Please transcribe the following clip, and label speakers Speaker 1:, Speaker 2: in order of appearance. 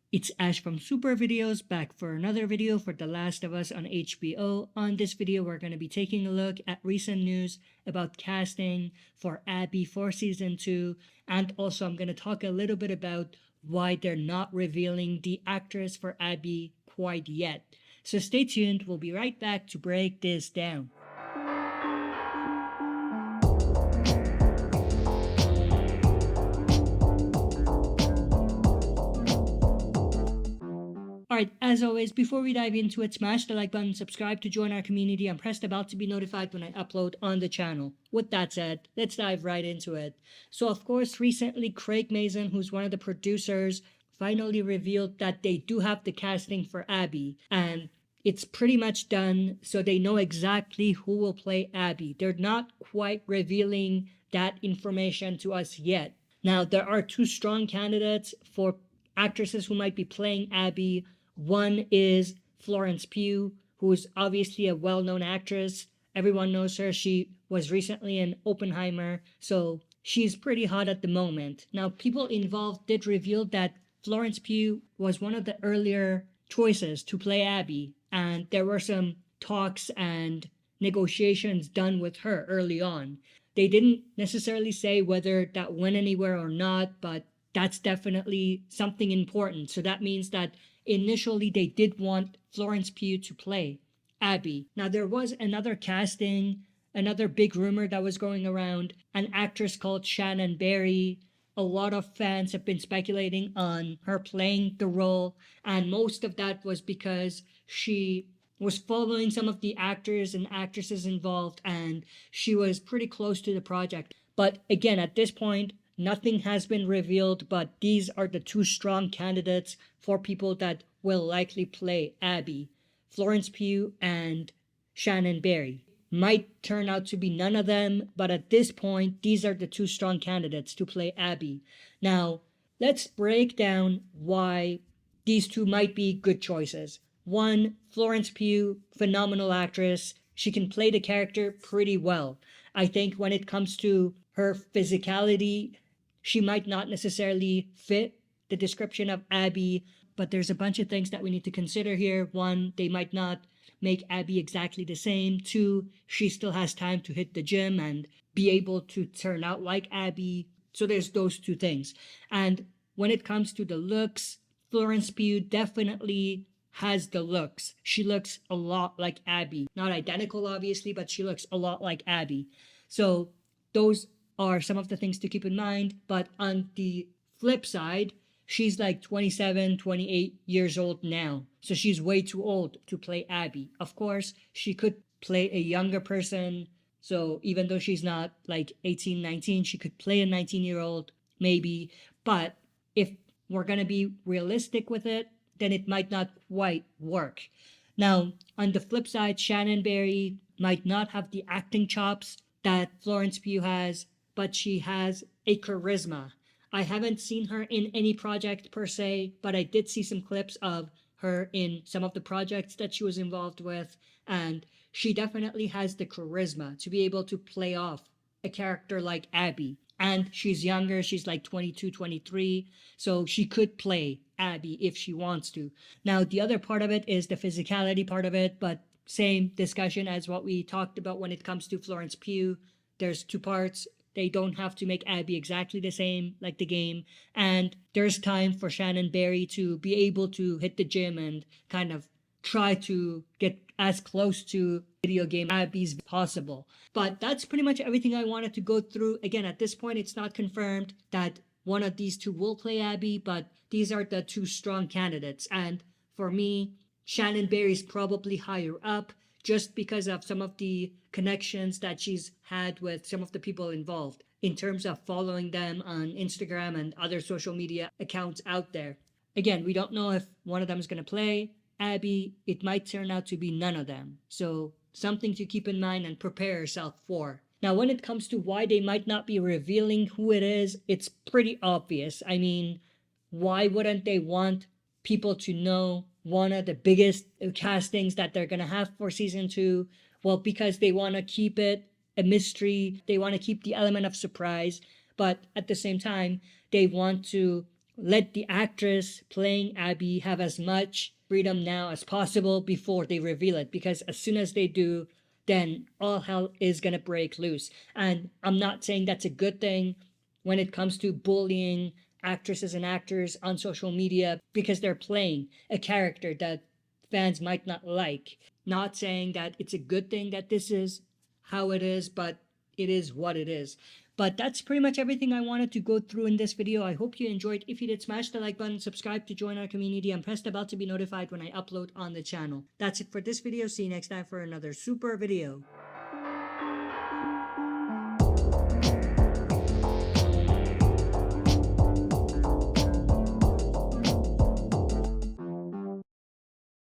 Speaker 1: It's Ash from SuperVideos back for another video for The Last of Us on HBO. On this video, we're going to be taking a look at recent news about casting for Abby for Season 2, and also I'm going to talk a little bit about why they're not revealing the actress for Abby quite yet. So stay tuned, we'll be right back to break this down. Alright, as always, before we dive into it, smash the like button, subscribe to join our community, and press the bell to be notified when I upload on the channel. With that said, let's dive right into it. So of course, recently Craig Mazin, who's one of the producers, finally revealed that they do have the casting for Abby, and it's pretty much done, so they know exactly who will play Abby. They're not quite revealing that information to us yet. Now, there are two strong candidates for actresses who might be playing Abby. One is Florence Pugh, who is obviously a well-known actress. Everyone knows her. She was recently in Oppenheimer, so she's pretty hot at the moment. Now, people involved did reveal that Florence Pugh was one of the earlier choices to play Abby, and there were some talks and negotiations done with her early on. They didn't necessarily say whether that went anywhere or not, but that's definitely something important. So that means that initially they did want Florence Pugh to play Abby. Now, there was another casting, another big rumor that was going around, an actress called Shannon Berry. A lot of fans have been speculating on her playing the role, and most of that was because she was following some of the actors and actresses involved, and she was pretty close to the project. But again, at this point, nothing has been revealed, but these are the two strong candidates for people that will likely play Abby. Florence Pugh and Shannon Berry. Might turn out to be none of them, but at this point, these are the two strong candidates to play Abby. Now, let's break down why these two might be good choices. One, Florence Pugh, phenomenal actress. She can play the character pretty well. I think when it comes to her physicality, she might not necessarily fit the description of Abby, but there's a bunch of things that we need to consider here. One, they might not make Abby exactly the same. Two, she still has time to hit the gym and be able to turn out like Abby. So there's those two things. And when it comes to the looks, Florence Pugh definitely has the looks. She looks a lot like Abby. Not identical, obviously, but she looks a lot like Abby. So those are some of the things to keep in mind. But on the flip side, she's like 27, 28 years old now. So she's way too old to play Abby. Of course, she could play a younger person. So even though she's not like 18, 19, she could play a 19-year-old maybe. But if we're going to be realistic with it, then it might not quite work. Now, on the flip side, Shannon Berry might not have the acting chops that Florence Pugh has, but she has a charisma. I haven't seen her in any project per se, but I did see some clips of her in some of the projects that she was involved with, and she definitely has the charisma to be able to play off a character like Abby. And she's younger, she's like 22, 23, so she could play Abby if she wants to. Now, the other part of it is the physicality part of it, but same discussion as what we talked about when it comes to Florence Pugh. There's two parts. They don't have to make Abby exactly the same like the game. And there's time for Shannon Berry to be able to hit the gym and kind of try to get as close to video game Abby as possible. But that's pretty much everything I wanted to go through. Again, at this point, it's not confirmed that one of these two will play Abby, but these are the two strong candidates. And for me, Shannon Berry's probably higher up just because of some of the connections that she's had with some of the people involved in terms of following them on Instagram and other social media accounts out there. Again, we don't know if one of them is going to play Abby. It might turn out to be none of them. So something to keep in mind and prepare yourself for. Now, when it comes to why they might not be revealing who it is, it's pretty obvious. I mean, why wouldn't they want people to know one of the biggest castings that they're going to have for season 2? Well, because they want to keep it a mystery. They want to keep the element of surprise. But at the same time, they want to let the actress playing Abby have as much freedom now as possible before they reveal it, because as soon as they do, then all hell is gonna break loose. And I'm not saying that's a good thing when it comes to bullying actresses and actors on social media because they're playing a character that fans might not like. Not saying that it's a good thing that this is how it is, but it is what it is. But that's pretty much everything I wanted to go through in this video. I hope you enjoyed. If you did, smash the like button, subscribe to join our community, and press the bell to be notified when I upload on the channel. That's it for this video. See you next time for another super video.